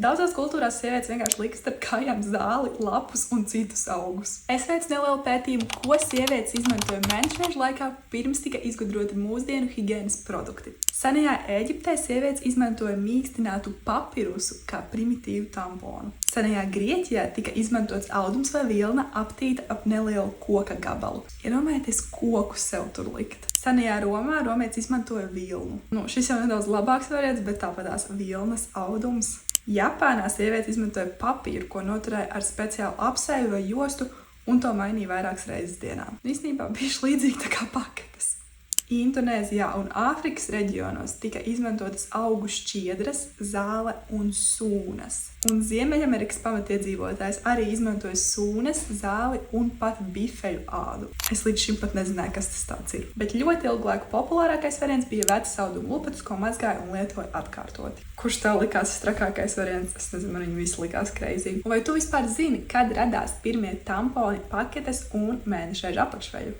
Daudzās kultūrās sievietes vienkārši lika starp kājām zāli, lapus un citus augus. Es veicu nelielu pētījumu, ko sievietes izmantoja menstruācijas laikā, pirms tika izgudroti mūsdienu higienas produkti. Senajā Ēģiptē sievietes izmantoja mīkstinātu papirusu kā primitīvu tamponu. Senajā Grieķijā tika izmantots audums vai vilna aptīta ap nelielu koka gabalu. Iedomājieties, koku sev tur likt. Senajā Romā romietis izmantoja vilnu. Šis jau nedaudz labāks variants, bet tāpatās vilnas audums. Japānā sievietes izmantoja papīru, ko noturēja ar speciālu apseju vai jostu, un to mainīja vairākas reizes dienā. Īstenībā bija līdzīgi tā kā paketes. Indonēzijā un Āfrikas reģionos tika izmantotas augu šķiedras, zāle un sūnas. Un Ziemeļamerikas pamatiedzīvotājs arī izmantoja sūnas, zāli un pat bifeļu ādu. Es līdz šim pat nezināju, kas tas tāds ir. Bet ļoti ilgu laiku populārākais variants bija vecas audumu lupatus, ko mazgāja un lietoja atkārtoti. Kurš tev likās trakākais variants? Es nezinu, man viņi visi likās crazy. Vai tu vispār zini, kad radās pirmie tamponi, paketes un mēnešreižu apakšveļu?